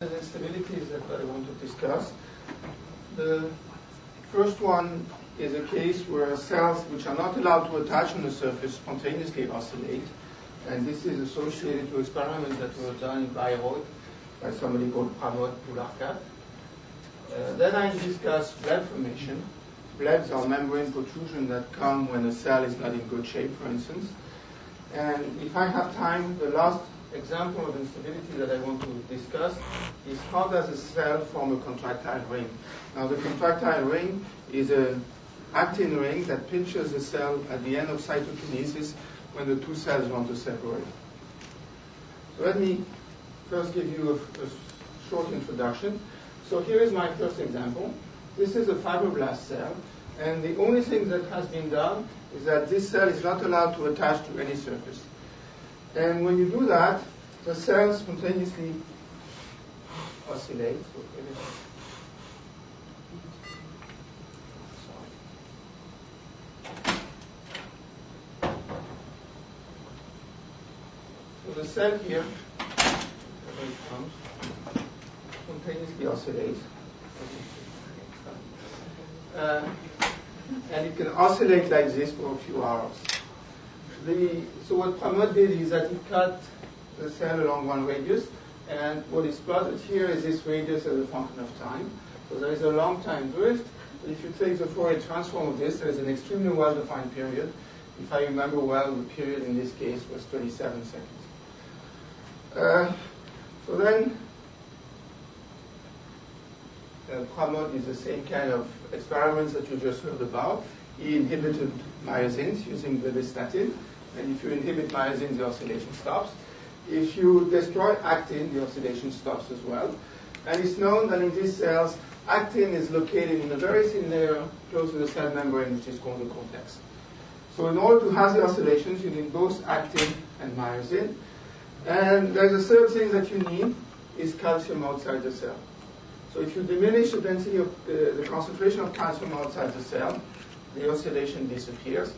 The instabilities that I want to discuss. The first one is a case where cells which are not allowed to attach on the surface spontaneously oscillate, and this is associated to experiments that were done in Bayreuth by somebody called Pramod-Poularkat. Then I discuss bleb formation. Blebs are membrane protrusion that come when a cell is not in good shape, for instance. And if I have time, the last example of instability that I want to discuss is how does a cell form a contractile ring. Now the contractile ring is an actin ring that pinches the cell at the end of cytokinesis when the two cells want to separate. So let me first give you a short introduction. So here is my first example. This is a fibroblast cell, and the only thing that has been done is that this cell is not allowed to attach to any surface. And when you do that, the cells spontaneously oscillate. So the cell here, where it comes, spontaneously oscillates. And it can oscillate like this for a few hours. So what Pramod did is that he cut the cell along one radius, and what is plotted here is this radius as a function of time. So there is a long time drift, but if you take the Fourier transform of this, there is an extremely well-defined period. If I remember well, the period in this case was 27 seconds. So then, Pramod is the same kind of experiments that you just heard about. He inhibited myosins using blebistatin. And if you inhibit myosin, the oscillation stops. If you destroy actin, the oscillation stops as well. And it's known that in these cells, actin is located in a very thin layer close to the cell membrane, which is called the cortex. So in order to have the oscillations, you need both actin and myosin. And there's a third thing that you need, is calcium outside the cell. So if you diminish the density of the concentration of calcium outside the cell, the oscillation disappears.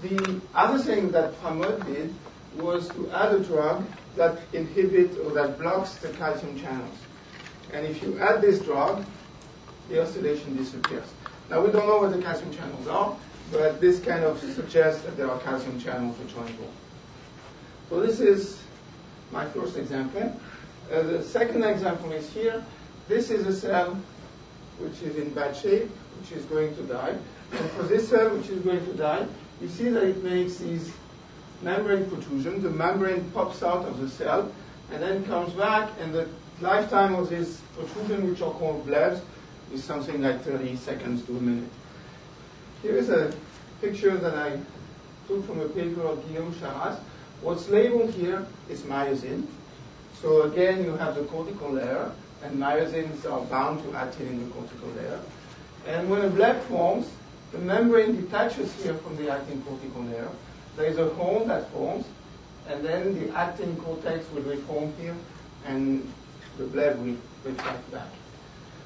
The other thing that Pramod did was to add a drug that inhibits or that blocks the calcium channels. And if you add this drug, the oscillation disappears. Now we don't know what the calcium channels are, but this kind of suggests that there are calcium channels which are involved. So this is my first example. The second example is here. This is a cell which is in bad shape, which is going to die. And for this cell which is going to die, you see that it makes these membrane protrusions. The membrane pops out of the cell and then comes back, and the lifetime of this protrusion, which are called blebs, is something like 30 seconds to a minute. Here is a picture that I took from a paper of Guillaume Charras. What's labeled here is myosin. So again, you have the cortical layer, and myosins are bound to actin in the cortical layer. And when a bleb forms, the membrane detaches here from the actin cortical layer. There is a hole that forms, and then the actin cortex will reform here, and the bleb will retract back.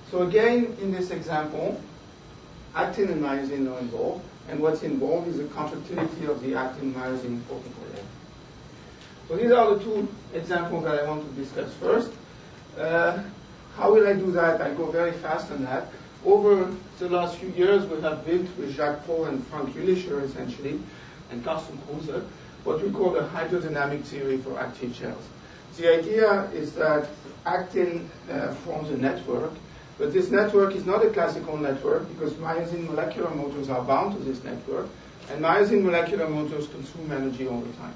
So again, in this example, actin and myosin are involved, and what's involved is the contractility of the actin-myosin cortical layer. So these are the two examples that I want to discuss first. How will I do that? I go very fast on that. Over the last few years, we have built with Jacques Paul and Frank Jülicher, essentially, and Carsten Kruse, what we call a hydrodynamic theory for active shells. The idea is that actin forms a network, but this network is not a classical network because myosin molecular motors are bound to this network, and myosin molecular motors consume energy all the time.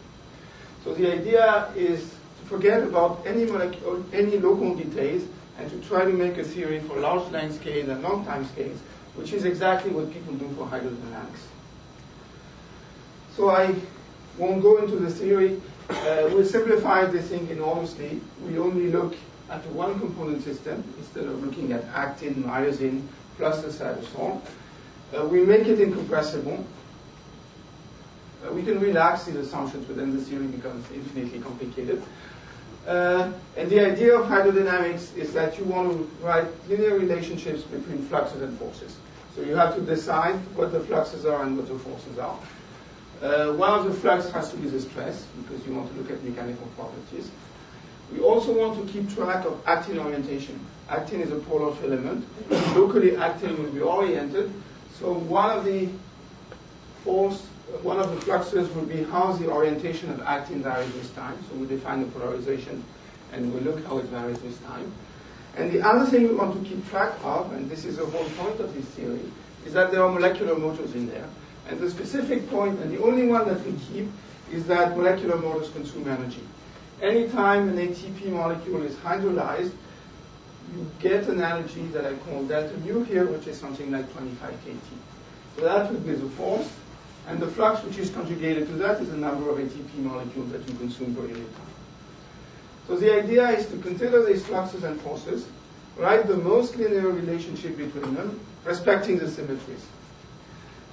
So the idea is to forget about any local details and to try to make a theory for large length scales and long time scales, which is exactly what people do for hydrodynamics. So I won't go into the theory. We'll simplify this thing enormously. We only look at a one component system instead of looking at actin, myosin, plus the cytosol. We make it incompressible. We can relax these assumptions, but then the theory becomes infinitely complicated. And the idea of hydrodynamics is that you want to write linear relationships between fluxes and forces. So you have to decide what the fluxes are and what the forces are. One of the flux has to be the stress, because you want to look at mechanical properties. We also want to keep track of actin orientation. Actin is a polar filament. Locally, actin will be oriented. So one of the fluxes will be how the orientation of actin varies with time. So we define the polarization and we look how it varies with time. And the other thing we want to keep track of, and this is the whole point of this theory, is that there are molecular motors in there. And the specific point, and the only one that we keep, is that molecular motors consume energy. Anytime an ATP molecule is hydrolyzed, you get an energy that I call delta mu here, which is something like 25 kT. So that would be the force, and the flux which is conjugated to that is the number of ATP molecules that you consume per unit time. So the idea is to consider these fluxes and forces, write the most linear relationship between them, respecting the symmetries.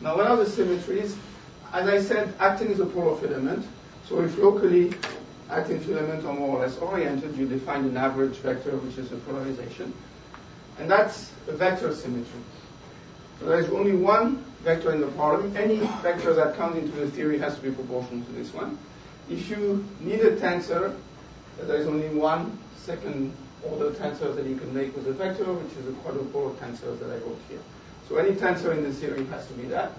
Now, what are the symmetries? As I said, actin is a polar filament, so if locally actin filaments are more or less oriented, you define an average vector, which is the polarization, and that's a vector symmetry. So there is only one vector in the problem. Any vector that comes into the theory has to be proportional to this one. If you need a tensor, there is only one second-order tensor that you can make with a vector, which is a quadrupolar tensor that I wrote here. So any tensor in the theory has to be that.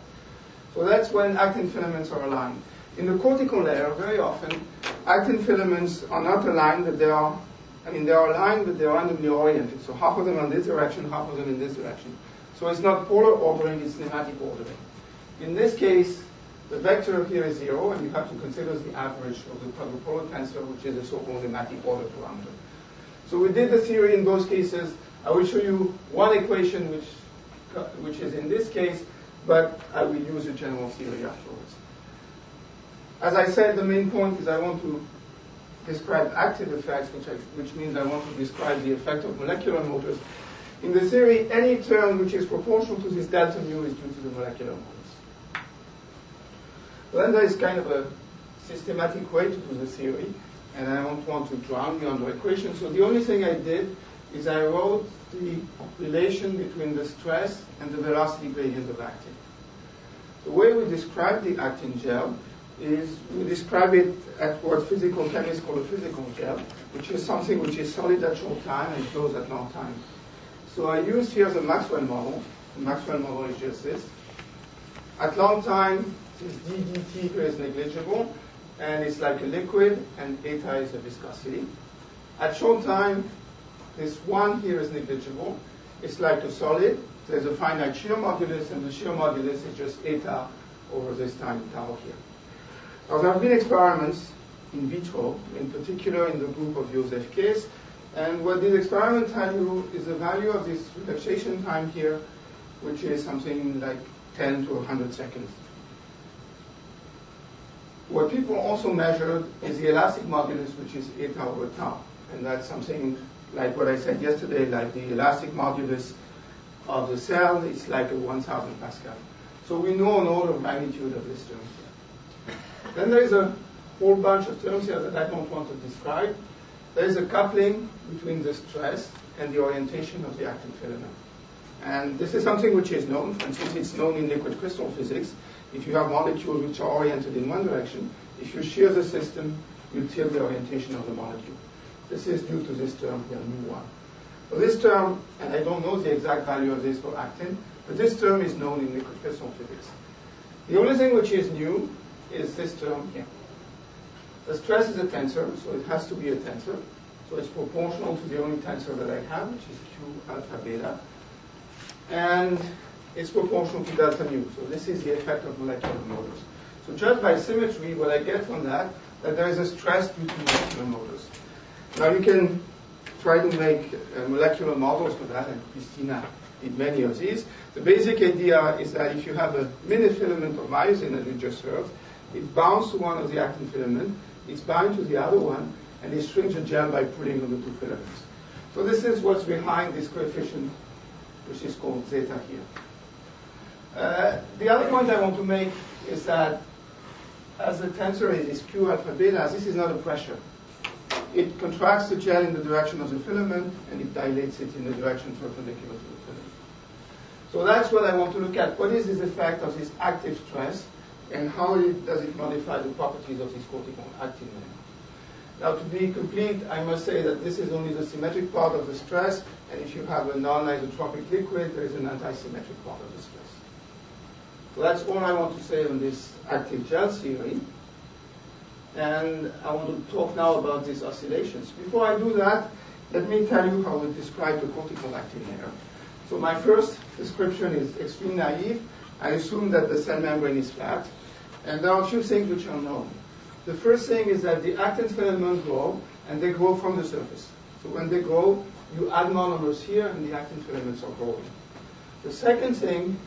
So that's when actin filaments are aligned. In the cortical layer, very often, actin filaments are not aligned, but they are aligned, but they are randomly oriented. So half of them are in this direction, half of them in this direction. So it's not polar ordering, it's nematic ordering. In this case, the vector here is 0, and you have to consider the average of the quadrupolar tensor, which is a so-called nematic order parameter. So we did the theory in both cases. I will show you one equation which is in this case, but I will use a general theory afterwards. As I said, the main point is I want to describe active effects, which means I want to describe the effect of molecular motors. In the theory, any term which is proportional to this delta mu is due to the molecular motors. Then there is kind of a systematic way to do the theory, and I don't want to drown you under equations. So the only thing I did is I wrote the relation between the stress and the velocity gradient of actin. The way we describe the actin gel is we describe it at what physical chemists call a physical gel, which is something which is solid at short time and flows at long time. So I used here the Maxwell model. The Maxwell model is just this. At long time, this ddt here is negligible, and it's like a liquid, and eta is the viscosity. At short time, this 1 here is negligible. It's like a solid. There's a finite shear modulus, and the shear modulus is just eta over this time tau here. Now, there have been experiments in vitro, in particular in the group of Joseph Case, and what these experiments tell you is the value of this relaxation time here, which is something like 10 to 100 seconds. What people also measured is the elastic modulus, which is eta over tau, and that's something like what I said yesterday, like the elastic modulus of the cell is like a 1,000 Pascal. So we know an order of magnitude of this term here. Then there is a whole bunch of terms here that I don't want to describe. There is a coupling between the stress and the orientation of the actin filament. And this is something which is known. For instance, it's known in liquid crystal physics. If you have molecules which are oriented in one direction, if you shear the system, you tilt the orientation of the molecule. This is due to this term here, mu1. So this term, and I don't know the exact value of this for actin, but this term is known in liquid crystal physics. The only thing which is new is this term here. The stress is a tensor, so it has to be a tensor. So it's proportional to the only tensor that I have, which is Q alpha beta. And it's proportional to delta mu. So this is the effect of molecular motors. So just by symmetry, what I get from that there is a stress due to molecular motors. Now you can try to make molecular models for that, and Christina did many of these. The basic idea is that if you have a mini filament of myosin, as we just heard, it bounds to one of the actin filament, it's bound to the other one, and it shrinks the gel by pulling on the two filaments. So this is what's behind this coefficient, which is called zeta here. The other point I want to make is that as the tensor is Q alpha beta, this is not a pressure. It contracts the gel in the direction of the filament, and it dilates it in the direction perpendicular to the filament. So that's what I want to look at. What is this effect of this active stress, and how does it modify the properties of this cortical actin layer? Now, to be complete, I must say that this is only the symmetric part of the stress, and if you have a non-isotropic liquid, there is an anti-symmetric part of the stress. So that's all I want to say on this active gel theory. And I want to talk now about these oscillations. Before I do that, let me tell you how we describe the cortical actin layer. So my first description is extremely naive. I assume that the cell membrane is flat. And there are a few things which are known. The first thing is that the actin filaments grow, and they grow from the surface. So when they grow, you add monomers here, and the actin filaments are growing. The second thing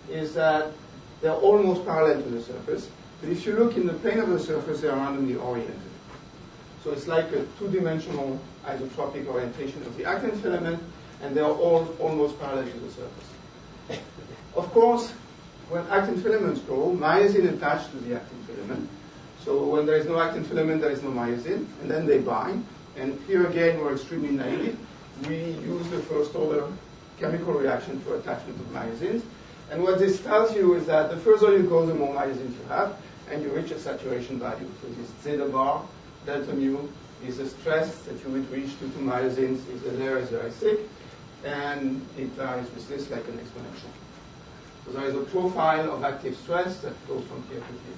is that they're almost parallel to the surface. But if you look in the plane of the surface, they are randomly oriented. So it's like a two-dimensional isotropic orientation of the actin filament, and they are all almost parallel to the surface. Of course, when actin filaments grow, myosin attached to the actin filament. So when there is no actin filament, there is no myosin, and then they bind. And here again, we're extremely naive. We use the first order chemical reaction for attachment of myosins. And what this tells you is that the further you go, the more myosins you have, and you reach a saturation value. So this zeta bar, delta mu, is the stress that you would reach due to myosins if the layer is very thick, and it varies with this like an exponential. So there is a profile of active stress that goes from here to here.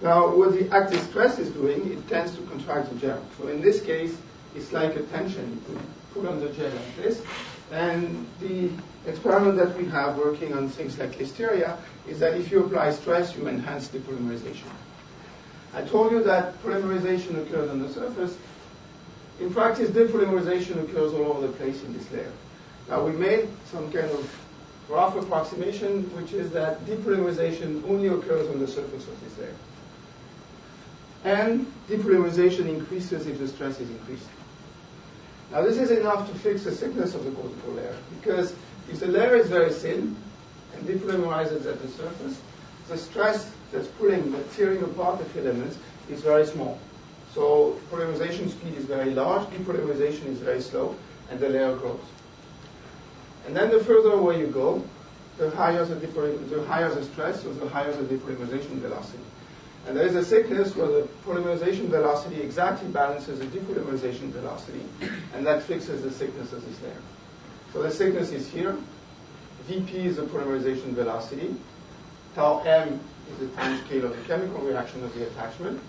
Now, what the active stress is doing, it tends to contract the gel. So in this case, it's like a tension. You put on the gel like this. And the experiment that we have working on things like listeria is that if you apply stress, you enhance depolymerization. I told you that polymerization occurs on the surface. In practice, depolymerization occurs all over the place in this layer. Now, we made some kind of rough approximation, which is that depolymerization only occurs on the surface of this layer. And depolymerization increases if the stress is increased. Now, this is enough to fix the thickness of the cortical layer, because if the layer is very thin and depolymerizes at the surface, the stress that's tearing apart the filaments is very small. So polymerization speed is very large, depolymerization is very slow, and the layer grows. And then the further away you go, the higher the stress, so the higher the depolymerization velocity. And there is a thickness where the polymerization velocity exactly balances the depolymerization velocity, and that fixes the thickness of this layer. So the thickness is here. Vp is the polymerization velocity. Tau m is the time scale of the chemical reaction of the attachment.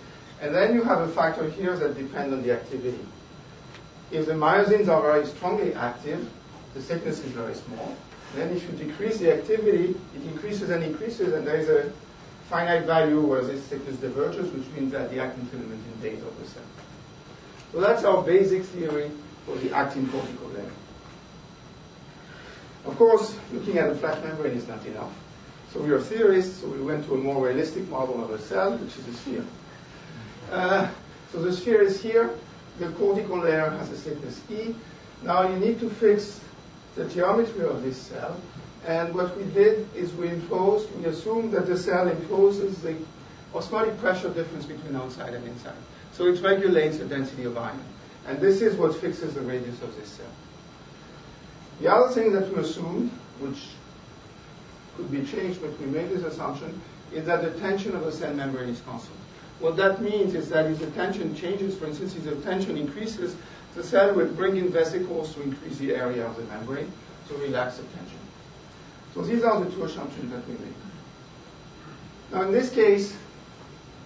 And then you have a factor here that depends on the activity. If the myosins are very strongly active, the thickness is very small. Then if you decrease the activity, it increases and increases, and there is a finite value where this thickness diverges, which means that the actin filament invades of the cell. So that's our basic theory for the actin cortical layer. Of course, looking at a flat membrane is not enough. So we are theorists, so we went to a more realistic model of a cell, which is a sphere. So the sphere is here. The cortical layer has a thickness E. Now you need to fix the geometry of this cell. And what we did is we assumed that the cell imposes the osmotic pressure difference between outside and inside. So it regulates the density of iron. And this is what fixes the radius of this cell. The other thing that we assumed, which could be changed, but we made this assumption, is that the tension of the cell membrane is constant. What that means is that if the tension changes, for instance, if the tension increases, the cell will bring in vesicles to increase the area of the membrane, to relax the tension. So these are the two assumptions that we made. Now in this case,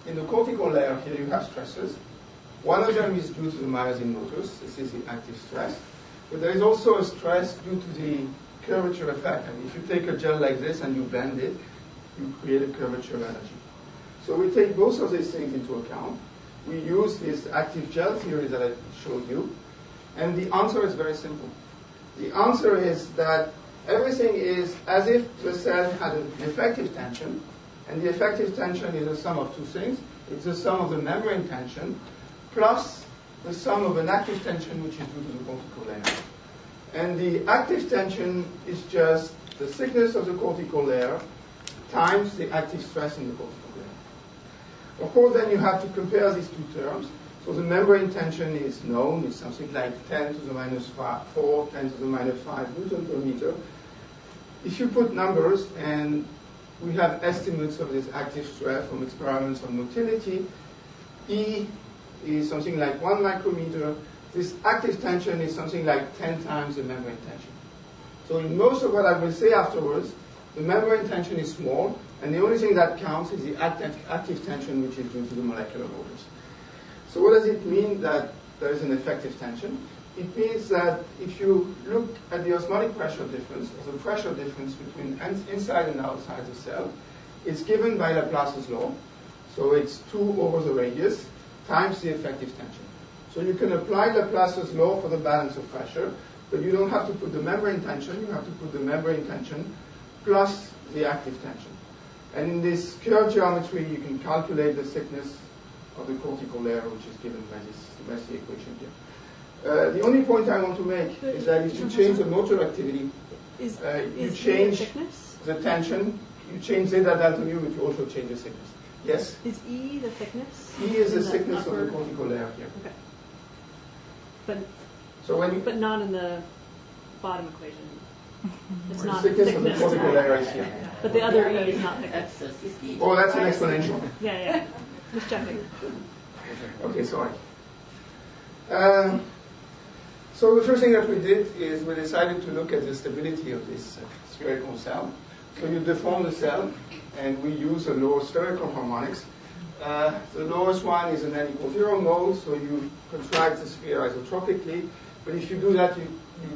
in the cortical layer here you have stresses. One of them is due to the myosin motors. This is the active stress. But there is also a stress due to the curvature effect. I mean, if you take a gel like this and you bend it, you create a curvature energy. So we take both of these things into account. We use this active gel theory that I showed you. And the answer is very simple. The answer is that everything is as if the cell had an effective tension, and the effective tension is the sum of two things. It's the sum of the membrane tension plus the sum of an active tension, which is due to the cortical layer. And the active tension is just the thickness of the cortical layer times the active stress in the cortical layer. Of course, then you have to compare these two terms. So the membrane tension is known. It's something like 10 to the minus 4, 10 to the minus 5 Newton per meter. If you put numbers, and we have estimates of this active stress from experiments on motility, E is something like 1 micrometer. This active tension is something like 10 times the membrane tension. So in most of what I will say afterwards, the membrane tension is small, and the only thing that counts is the active tension, which is due to the molecular motors. So what does it mean that there is an effective tension? It means that if you look at the osmotic pressure difference, or the pressure difference between inside and outside the cell, it's given by Laplace's law. So it's 2 over the radius times the effective tension. So you can apply Laplace's law for the balance of pressure, but you don't have to put the membrane tension, you have to put the membrane tension plus the active tension. And in this curve geometry, you can calculate the thickness of the cortical layer, which is given by this equation here. The only point I want to make is that if you change the motor activity, you change the tension, you change zeta delta mu, but you also change the thickness. Yes? Is E the thickness? E is the thickness of the cortical layer here. Okay. But not in the bottom equation. It's not thickness of the cortical layer is here. But the other E is not thickness. Oh, that's an exponential. Yeah. Just checking. Okay, sorry. So the first thing that we did is we decided to look at the stability of this spherical cell. So you deform the cell, and we use a lower spherical harmonics. The lowest one is an n=0 mode, so you contract the sphere isotropically. But if you do that, you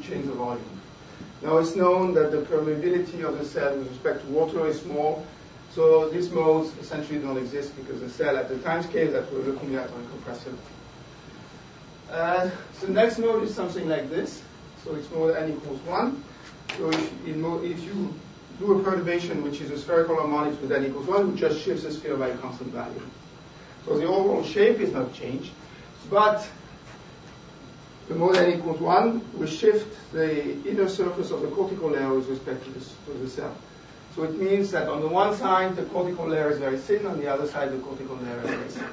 change the volume. Now it's known that the permeability of the cell with respect to water is small, so these modes essentially don't exist because the cell at the time scale that we're looking at are incompressible. The next mode is something like this. So it's mode n=1. So if you do a perturbation which is a spherical harmonics with n=1, we just shift the sphere by a constant value. So the overall shape is not changed, but the mode n=1 will shift the inner surface of the cortical layer with respect to the cell. So it means that on the one side the cortical layer is very thin, on the other side the cortical layer is very thin.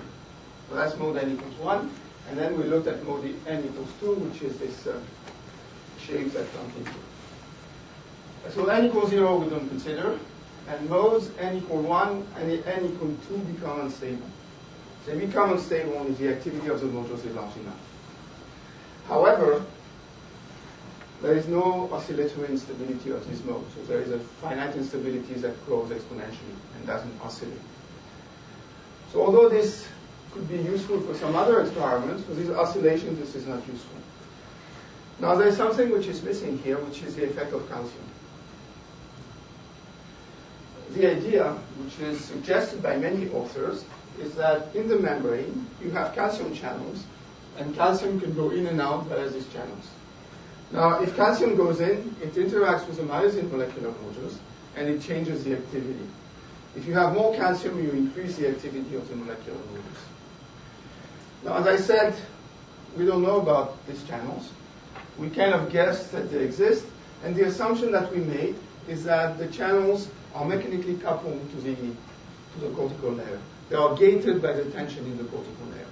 So that's mode n=1. And then we looked at mode n=2, which is this shape that comes into. So n=0 we don't consider, and modes n=1 and n=2 become unstable. They become unstable when the activity of the motors is large enough. However, there is no oscillatory instability of this mode. So there is a finite instability that grows exponentially and doesn't oscillate. So although this could be useful for some other experiments, for these oscillations this is not useful. Now there is something which is missing here, which is the effect of calcium. The idea, which is suggested by many authors, is that in the membrane you have calcium channels, and calcium can go in and out via these channels. Now, if calcium goes in, it interacts with the myosin molecular motors, and it changes the activity. If you have more calcium, you increase the activity of the molecular motors. Now, as I said, we don't know about these channels. We kind of guess that they exist, and the assumption that we made is that the channels are mechanically coupled to the cortical layer. They are gated by the tension in the cortical layer.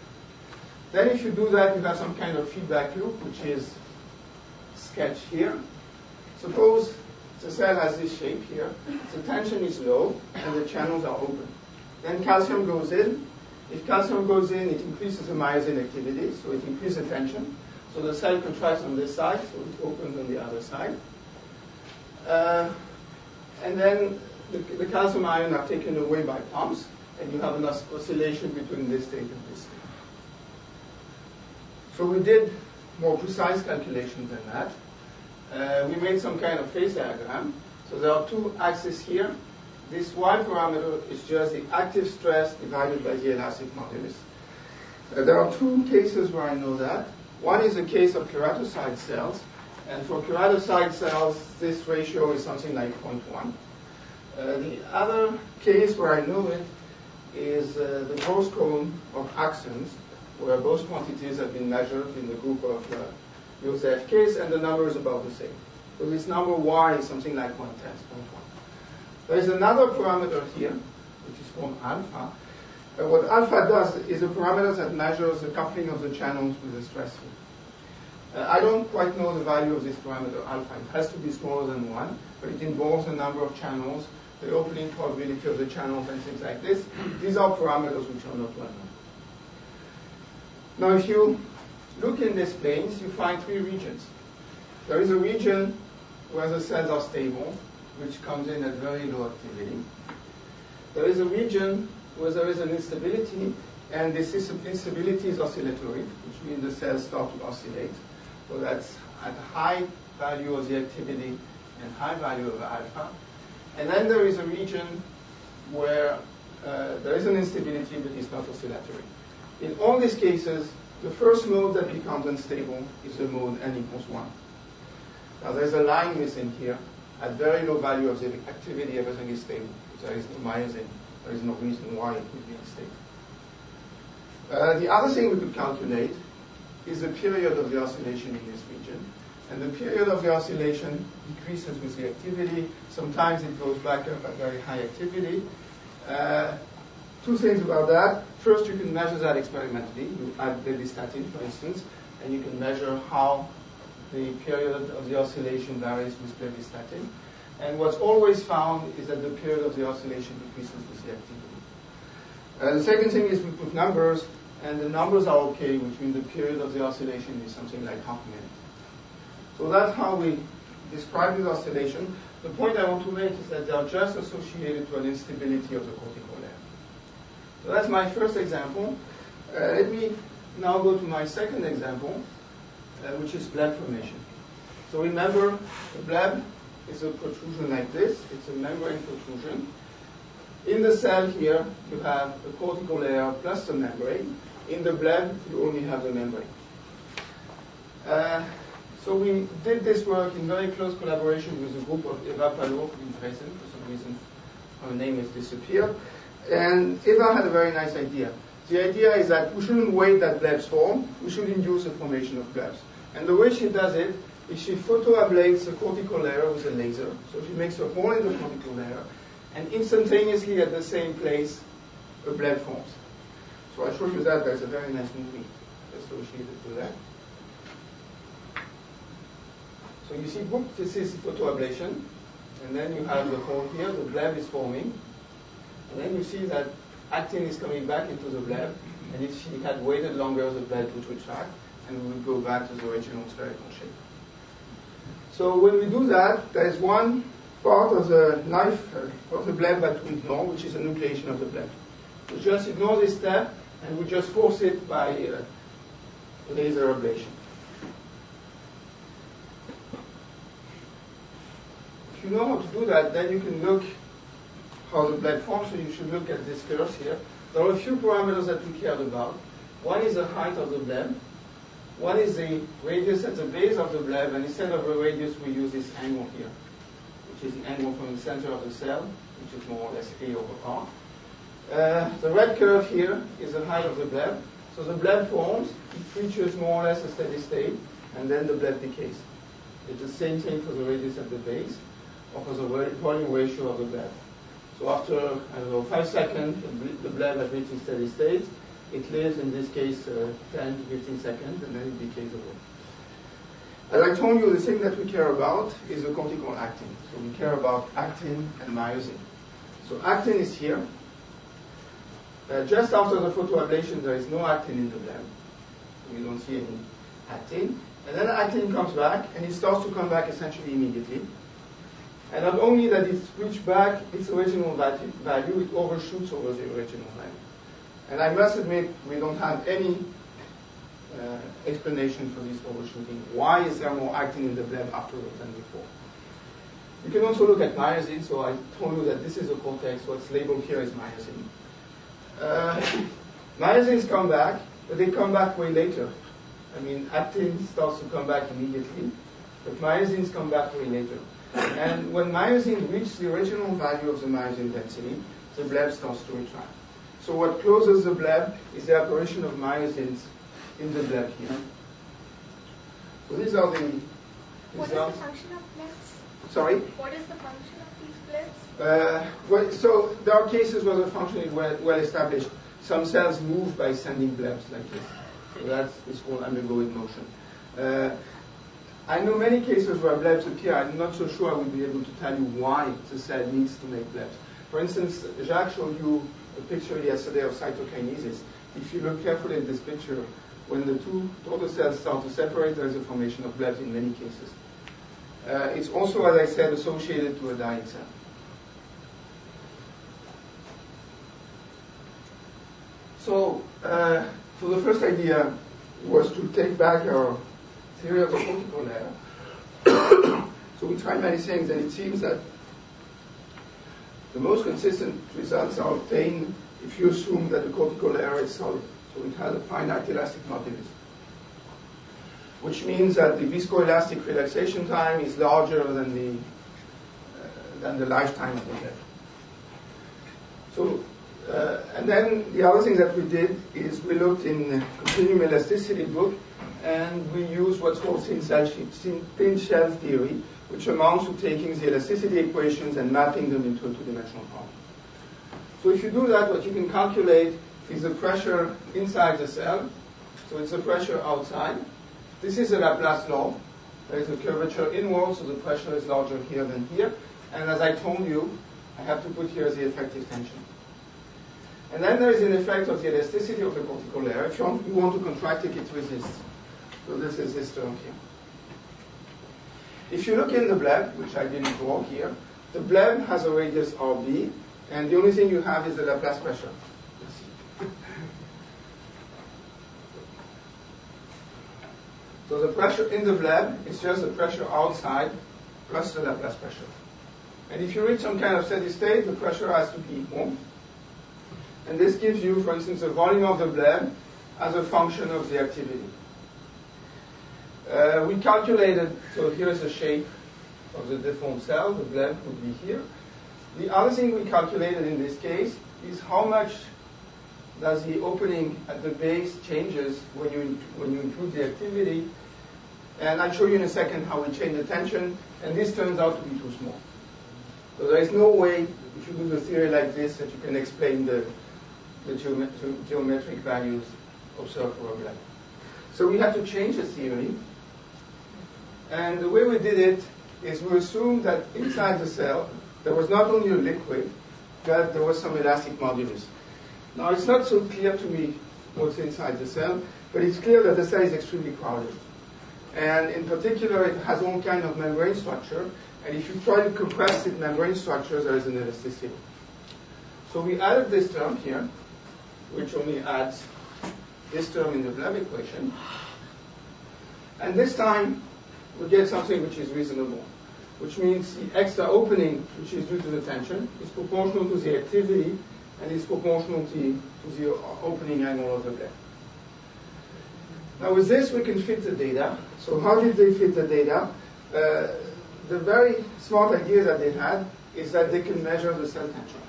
Then if you do that, you have some kind of feedback loop, which is sketched here. Suppose the cell has this shape here. The tension is low, and the channels are open. Then calcium goes in. If calcium goes in, it increases the myosin activity, so it increases the tension. So the cell contracts on this side, so it opens on the other side. And then the calcium ion are taken away by pumps, and you have an oscillation between this state and this state. So we did more precise calculations than that. We made some kind of phase diagram. So there are two axes here. This y parameter is just the active stress divided by the elastic modulus. There are two cases where I know that. One is a case of keratocyte cells. And for keratocyte cells, this ratio is something like 0.1. The other case where I know it is the growth cone of axons, where both quantities have been measured in the group of Joseph case, and the number is about the same. So this number y is something like 1/10, 0.1. There is another parameter here, which is called alpha. What alpha does is a parameter that measures the coupling of the channels with the stress field. I don't quite know the value of this parameter alpha. It has to be smaller than 1, but it involves the number of channels, the opening probability of the channels, and things like this. These are parameters which are not well known. Now, if you look in these planes, you find three regions. There is a region where the cells are stable, which comes in at very low activity. There is a region where there is an instability, and this instability is oscillatory, which means the cells start to oscillate. So that's at a high value of the activity and high value of alpha. And then there is a region where there is an instability, but it's not oscillatory. In all these cases, the first mode that becomes unstable is the mode n equals 1. Now there's a line missing here. At very low value of the activity, everything is stable. There is no myosin. There is no reason why it would be unstable. The other thing we could calculate is the period of the oscillation in this region. And the period of the oscillation decreases with the activity. Sometimes it goes back up at very high activity. Two things about that. First, you can measure that experimentally. You add blebistatin, for instance, and you can measure how the period of the oscillation varies with blebistatin. And what's always found is that the period of the oscillation decreases with the activity. The second thing is we put numbers, and the numbers are okay, which means the period of the oscillation is something like half a minute. So that's how we describe this oscillation. The point I want to make is that they are just associated to an instability of the cortical layer. So that's my first example. Let me now go to my second example, which is bleb formation. So remember, the bleb is a protrusion like this. It's a membrane protrusion. In the cell here, you have a cortical layer plus the membrane. In the bleb, you only have the membrane. So we did this work in very close collaboration with a group of Eva Palot in Dresden. For some reason, her name has disappeared. And Eva had a very nice idea. The idea is that we shouldn't wait that blebs form. We should induce the formation of blebs. And the way she does it is she photoablates the cortical layer with a laser. So she makes a hole in the cortical layer, and instantaneously at the same place, a bleb forms. So I showed you that. There's a very nice movie associated with that. So you see, whoop, this is photoablation, and then you have the hole here, the bleb is forming, and then you see that actin is coming back into the bleb, and if she had waited longer, the bleb would retract, and we would go back to the original spherical shape. So when we do that, there is one part of the knife of the bleb that we ignore, which is the nucleation of the bleb. We just ignore this step, and we just force it by laser ablation. If you know how to do that, then you can look how the bleb forms. So you should look at these curves here. There are a few parameters that we cared about. One is the height of the bleb. One is the radius at the base of the bleb, and instead of a radius, we use this angle here, which is the angle from the center of the cell, which is more or less A over R. The red curve here is the height of the bleb. So the bleb forms, it reaches more or less a steady state, and then the bleb decays. It's the same thing for the radius at the base, or for the volume ratio of the bleb. So after, I don't know, 5 seconds, the bleb has reached steady state. It lives, in this case, 10 to 15 seconds, and then it decays away. As I told you, the thing that we care about is the cortical actin. So we care about actin and myosin. So actin is here. Just after the photoablation, there is no actin in the bleb. We don't see any actin. And then actin comes back, and it starts to come back essentially immediately. And not only that it's reached back its original value, it overshoots over the original value. And I must admit, we don't have any explanation for this overshooting. Why is there more actin in the bleb afterwards than before? You can also look at myosin. So I told you that this is a cortex. What's labeled here is myosin. Myosins come back, but they come back way later. I mean, actin starts to come back immediately, but myosins come back way later. And when myosins reach the original value of the myosin density, the bleb starts to retract. So what closes the bleb is the apparition of myosins in the bleb here. So these are the results. What is the function of blebs? Sorry? What is the function of these blebs? So there are cases where the function is well established. Some cells move by sending blebs like this. So that's called undergoing motion. I know many cases where blebs appear. I'm not so sure I would be able to tell you why the cell needs to make blebs. For instance, Jacques showed you a picture yesterday of cytokinesis. If you look carefully at this picture, when the two total cells start to separate, there is a formation of blebs in many cases. It's also, as I said, associated to a dying cell. So the first idea was to take back our theory of the cortical layer. So we tried many things, and it seems that the most consistent results are obtained if you assume that the cortical layer is solid. So it has a finite elastic modulus, which means that the viscoelastic relaxation time is larger than the lifetime of the bleb. So, and then the other thing that we did is we looked in the continuum elasticity book, and we used what's called thin shell theory, which amounts to taking the elasticity equations and mapping them into a two-dimensional problem. So if you do that, what you can calculate is the pressure inside the cell. So it's the pressure outside. This is a Laplace law. There is a curvature inward, so the pressure is larger here than here. And as I told you, I have to put here the effective tension. And then there is an effect of the elasticity of the cortical layer. If you want to contract it, it resists. So this is this term here. If you look in the bleb, which I didn't draw here, the bleb has a radius RB, and the only thing you have is the Laplace pressure. So the pressure in the bleb is just the pressure outside plus the Laplace pressure. And if you reach some kind of steady state, the pressure has to be equal. And this gives you, for instance, the volume of the bleb as a function of the activity. We calculated, so here is the shape of the deformed cell, the bleb would be here. The other thing we calculated in this case is how much does the opening at the base changes when you include the activity. And I'll show you in a second how we change the tension, and this turns out to be too small. So there is no way, if you do the theory like this, that you can explain the geometric values observed for a bleb. So we had to change the theory. And the way we did it is we assumed that inside the cell, there was not only a liquid, but there was some elastic modulus. Now, it's not so clear to me what's inside the cell, but it's clear that the cell is extremely crowded. And in particular, it has all kind of membrane structure, and if you try to compress its membrane structure, there is an elasticity. So we added this term here, which only adds this term in the bleb equation. And this time, we get something which is reasonable, which means the extra opening, which is due to the tension, is proportional to the activity and is proportional to the opening angle of the bleb. Now with this, we can fit the data. So how did they fit the data? The very smart idea that they had is that they can measure the cell tension.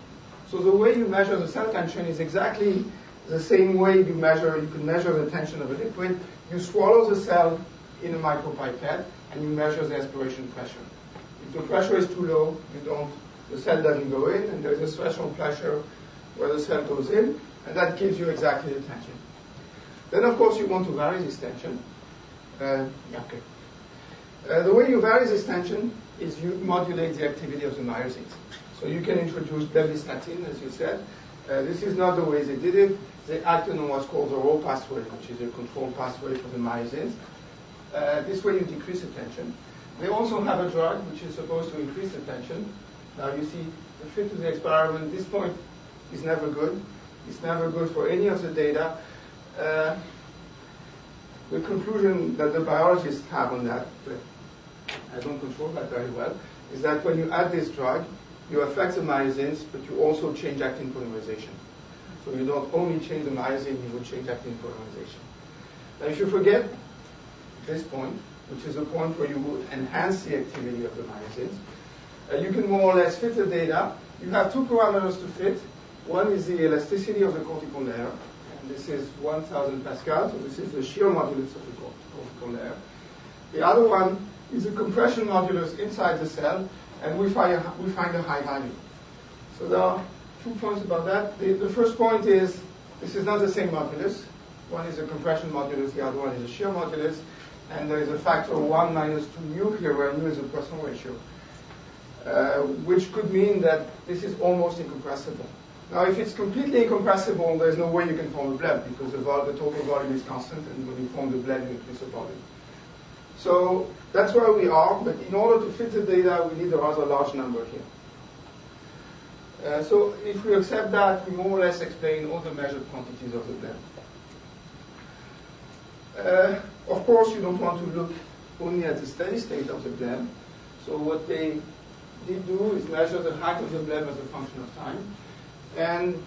So the way you measure the cell tension is exactly the same way you can measure the tension of a liquid. You swallow the cell in a micropipette, and you measure the aspiration pressure. If the pressure is too low, the cell doesn't go in, and there's a threshold pressure where the cell goes in, and that gives you exactly the tension. Then, of course, you want to vary this tension. The way you vary this tension is you modulate the activity of the myosins. So you can introduce blebistatin, as you said. This is not the way they did it. They acted on what's called the Rho pathway, which is a control pathway for the myosins. This way you decrease the tension. They also have a drug which is supposed to increase the tension. Now you see the fit to the experiment. This point is never good. It's never good for any of the data. The conclusion that the biologists have on that, but I don't control that very well, is that when you add this drug, you affect the myosins, but you also change actin polymerization. So you don't only change the myosin, you will change actin polymerization. Now if you forget this point, which is a point where you would enhance the activity of the myosins, you can more or less fit the data. You have two parameters to fit. One is the elasticity of the cortical layer, and this is 1,000 Pascal, so this is the shear modulus of the cortical layer. The other one is the compression modulus inside the cell, and we find a high value. So there are 2 points about that. The first point is this is not the same modulus. One is a compression modulus, the other one is a shear modulus, and there is a factor 1 minus 2 mu here, where mu is a Poisson ratio, which could mean that this is almost incompressible. Now, if it's completely incompressible, there's no way you can form a bleb because the total volume is constant, and when you form the bleb, you increase the volume. So that's where we are, but in order to fit the data, we need a rather large number here. So if we accept that, we more or less explain all the measured quantities of the bleb. Of course, you don't want to look only at the steady state of the bleb. So what they did do is measure the height of the bleb as a function of time. And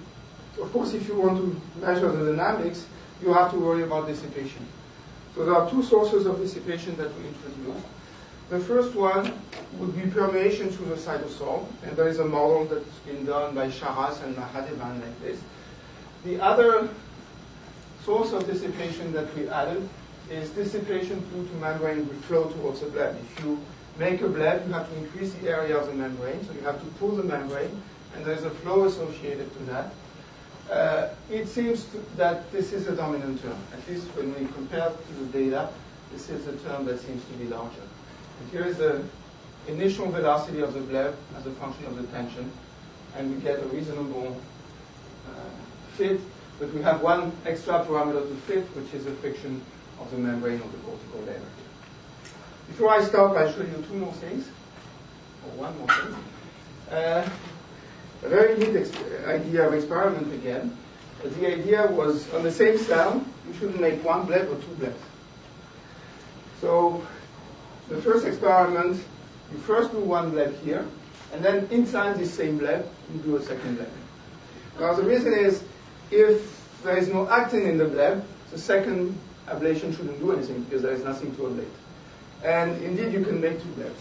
of course, if you want to measure the dynamics, you have to worry about dissipation. So there are two sources of dissipation that we introduce. The first one would be permeation through the cytosol, and there is a model that's been done by Charras and Mahadevan like this. The other source of dissipation that we added is dissipation due to membrane flow towards the bleb. If you make a bleb, you have to increase the area of the membrane, so you have to pull the membrane, and there's a flow associated to that. It seems that this is a dominant term. At least when we compare to the data, this is a term that seems to be larger. And here is the initial velocity of the bleb as a function of the tension, and we get a reasonable fit, but we have one extra parameter to fit, which is the friction of the membrane of the cortical layer. Before I stop, I'll show you two more things, or one more thing. A very neat idea of experiment again. The idea was on the same cell, you shouldn't make one bleb or two blebs. So the first experiment, you first do one bleb here, and then inside this same bleb, you do a second bleb. Now the reason is, if there is no actin in the bleb, the second ablation shouldn't do anything because there is nothing to ablate. And indeed, you can make two blebs.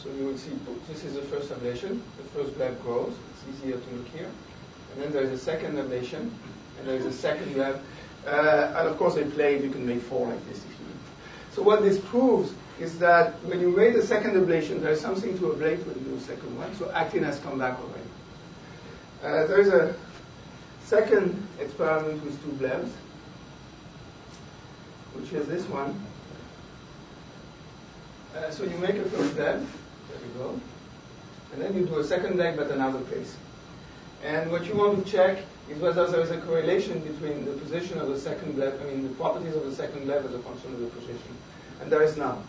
So you will see, this is the first ablation. The first bleb grows. It's easier to look here. And then there is a second ablation, and there is a second bleb. And of course, they play, you can make four like this if you need. So what this proves is that when you make the second ablation, there is something to ablate when you do the second one. So actin has come back already. There is a second experiment with two blebs, which is this one. So you make a first bleb. There you go. And then you do a second leg, but another place. And what you want to check is whether there is a correlation between the position of the second bleb, the properties of the second bleb as a function of the position. And there is none.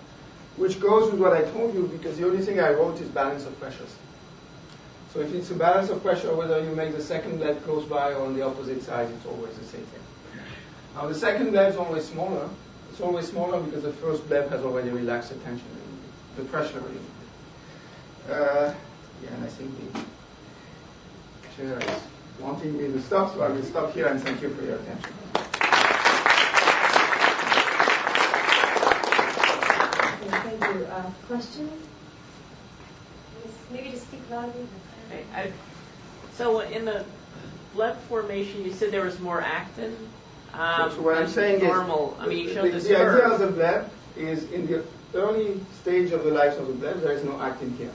Which goes with what I told you, because the only thing I wrote is balance of pressures. So if it's a balance of pressure, whether you make the second bleb close by or on the opposite side, it's always the same thing. Now the second bleb is always smaller. It's always smaller because the first bleb has already relaxed the tension, the pressure. And I think the chair is wanting me to stop, so I will stop here and thank you for your attention. Thank you. Questions? Maybe to speak loudly. Okay. So in the bleb formation, you said there was more actin. So what I'm saying normal. You showed this the curve. idea of the bleb is in the early stage of the life of the bleb, there is no actin here.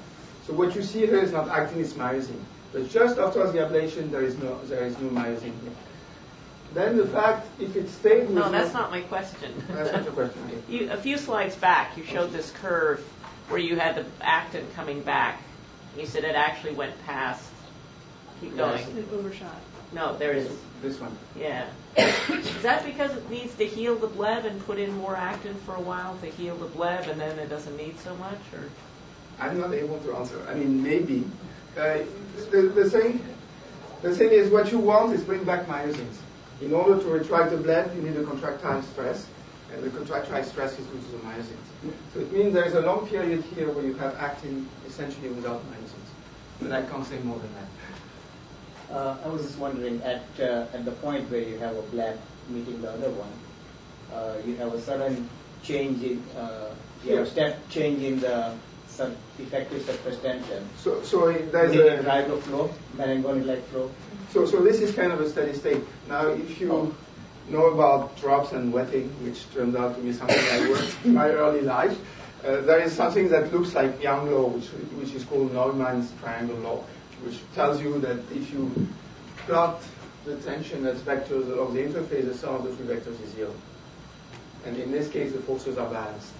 So what you see here is not actin, it's myosin. But just after the ablation, there is no myosin here. Then the fact, if it stayed with... No, that's not my question. That's not the question. A few slides back, you showed this curve where you had the actin coming back. You said it actually went past. Keep going. Yes. It overshot. No, there is. This one. Yeah. Is that because it needs to heal the bleb and put in more actin for a while to heal the bleb, and then it doesn't need so much, or? I'm not able to answer. Maybe. The thing is, what you want is bring back myosins. In order to retract the bleb, you need a contractile stress, and the contractile stress is due to the myosins. So it means there is a long period here where you have actin essentially without myosins. But I can't say more than that. I was just wondering, at the point where you have a bleb meeting the other one, you have a sudden change in step change in the effective surface tension. So there's a drive of flow, Marangoni-like flow. So this is kind of a steady state. Now, if you know about drops and wetting, which turned out to be something I worked in my early life, there is something that looks like Young law, which is called Neumann's triangle law, which tells you that if you plot the tension as vectors along the interface, the sum of the three vectors is zero. And in this case, the forces are balanced.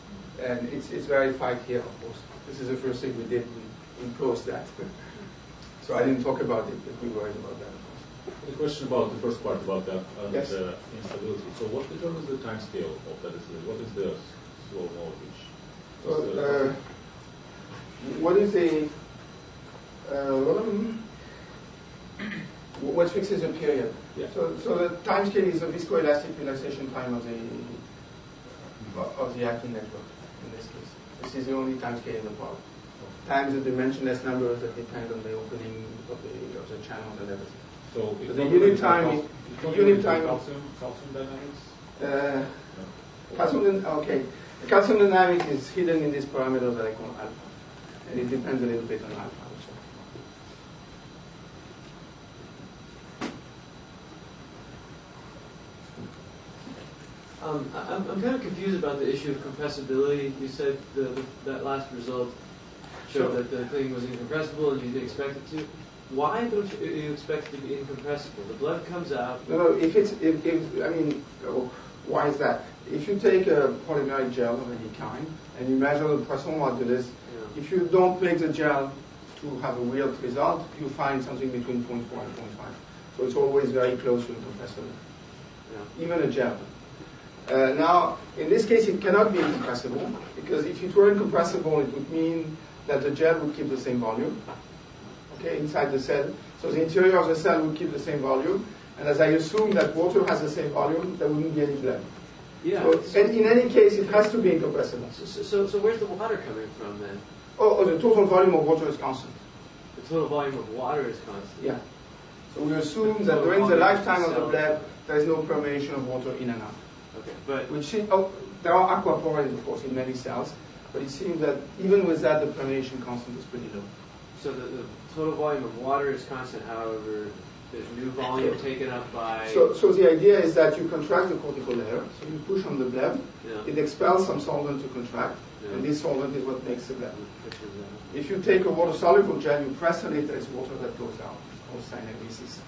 And it's verified here, of course. This is the first thing we did. We imposed that. So I didn't talk about it, but we worried about that, of course. The question about the first part about that Yes. instability. So what determines the time scale of that instability? What is the slow voltage? What is the what fixes a period? Yeah. So the time scale is the viscoelastic relaxation time of the actin network in this case. This is the only time scale in the part. Times the dimensionless numbers that depend on the opening of the channels and everything. So the unit time calcium dynamics? The calcium dynamic is hidden in these parameters that I call alpha. And it depends a little bit on alpha also. I'm kind of confused about the issue of compressibility. You said that last result showed that the thing was incompressible and you didn't expect it to. Why don't you expect it to be incompressible? The blood comes out. No. Why is that? If you take a polymeric gel of any kind and you measure the Poisson modulus, if you don't make the gel to have a weird result, you find something between 0.4 and 0.5. So it's always very close to incompressible. Even a gel. Now, in this case, it cannot be incompressible, because if it were incompressible, it would mean that the gel would keep the same volume, inside the cell. So the interior of the cell would keep the same volume, and as I assume that water has the same volume, there wouldn't be any bleb. Yeah. So, and in any case, it has to be incompressible. So where's the water coming from then? The total volume of water is constant. The total volume of water is constant. Yeah. So we assume that during the lifetime of the bleb, there is no permeation of water in and out. Okay, but there are aquaporin, of course, in many cells, but it seems that even with that, the permeation constant is pretty low. So the total volume of water is constant, however, there's new volume taken up by... So the idea is that you contract the cortical layer, so you push on the bleb, it expels some solvent to contract, and this solvent is what makes the bleb. If you take a water-soluble gel, you press on it, there's water that goes out. It's called synergesis.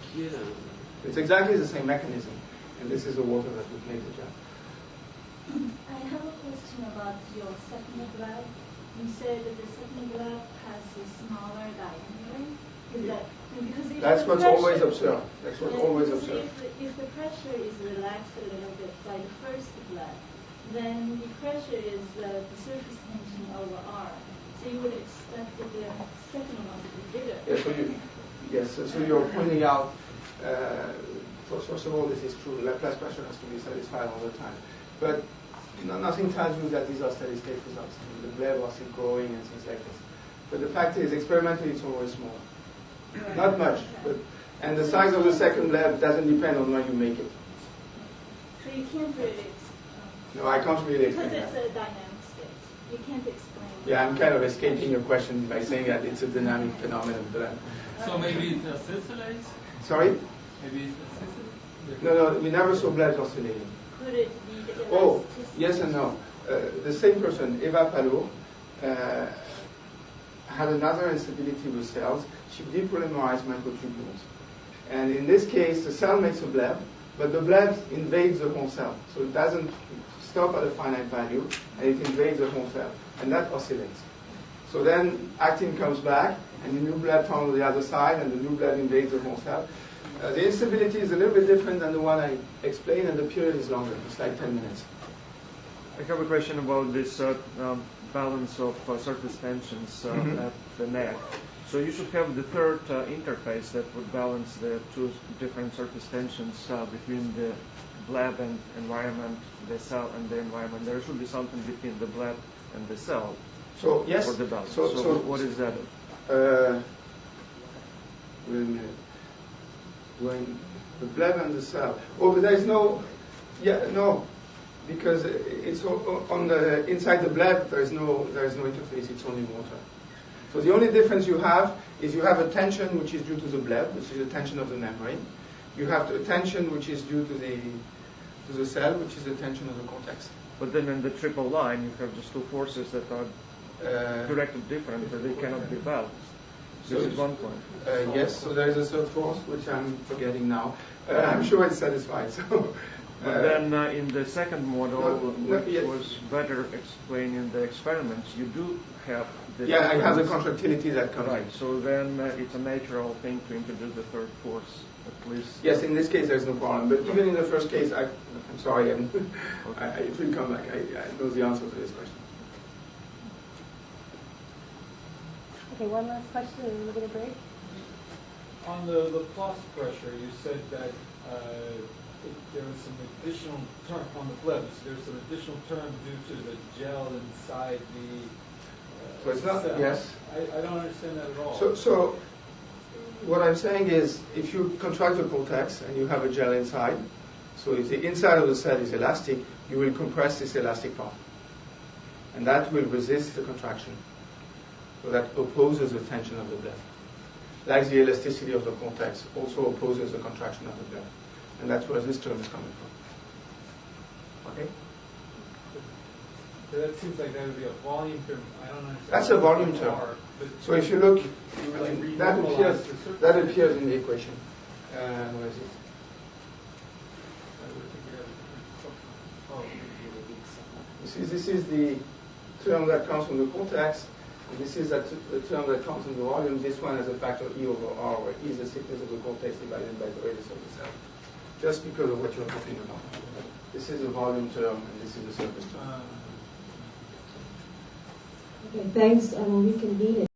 It's exactly the same mechanism, and this is the water that would make the gel. I have a question about your second bleb. You said that the second bleb has a smaller diameter. Is that because that's what's always observed. That's what's always observed. If the pressure is relaxed a little bit by the first bleb, then the pressure is the surface tension over R. So you would expect that the second one to be bigger. So you're pointing out. First of all, this is true. Laplace pressure has to be satisfied all the time, but nothing tells you that these are steady-state results. The bleb are still growing and things like this. But the fact is, experimentally, it's always small. Not much, and the size of the second bleb doesn't depend on where you make it. So you can't predict. No, I can't really explain because that. It's a dynamic state. You can't explain. Yeah, I'm kind of escaping your question by saying that it's a dynamic phenomenon. But so maybe it oscillates? Sorry? Maybe it oscillates? No, we never saw blebs oscillating. Could it be the Oh, elasticity? yes and no. The same person, Eva Palot, had another instability with cells. She depolymerized microtubules. And in this case, the cell makes a bleb, but the bleb invades the whole cell. So it doesn't stop at a finite value, and it invades the whole cell. And that oscillates. So then actin comes back, and the new bleb found on the other side, and the new bleb invades the whole cell. The instability is a little bit different than the one I explained, and the period is longer. It's like 10 minutes. I have a question about this balance of surface tensions at the neck. So you should have the third interface that would balance the two different surface tensions between the bleb and environment, the cell and the environment. There should be something between the bleb and the cell. So yes. For the balance. So what is that? Wait a minute. When the bleb and the cell. Oh, but there is no. No. Because it's on the inside the bleb, there is no interface. It's only water. So the only difference you have is you have a tension which is due to the bleb, which is the tension of the membrane. You have a tension which is due to the cell, which is the tension of the cortex. But then in the triple line, you have just two forces that are directed differently. They cannot be balanced. This is one point. Yes. So there is a third force which I'm forgetting now. I'm sure it's satisfied. So. But then in the second model, not which yet. was better explained in the experiments, you do have the Yeah, I have the difference. contractility that comes Right, in. so then it's a natural thing to introduce the third force, at least. Yes, in this case there's no problem. But even in the first case, I'm sorry, it will come back. I know the answer to this question. Okay, one last question and we'll get a break. On the Laplace pressure, you said that there was some additional term on the flip. There was some additional term due to the gel inside the. So it's not cell. yes. I don't understand that at all. So what I'm saying is, if you contract the cortex and you have a gel inside, so if the inside of the cell is elastic, you will compress this elastic part, and that will resist the contraction. So that opposes the tension of the blood. Like the elasticity of the cortex also opposes the contraction of the blood. And that's where this term is coming from. Okay? So that seems like that would be a volume term. I don't understand. That's a volume term. So if you look, that appears in the equation. Where is it? This is the term that comes from the cortex. And this is the term that comes from the volume. This one has a factor E over R, where E is the thickness of the cortex divided by the radius of the cell. Just because of what you're talking about. This is a volume term, and this is a surface term. Okay, thanks. I will reconvene.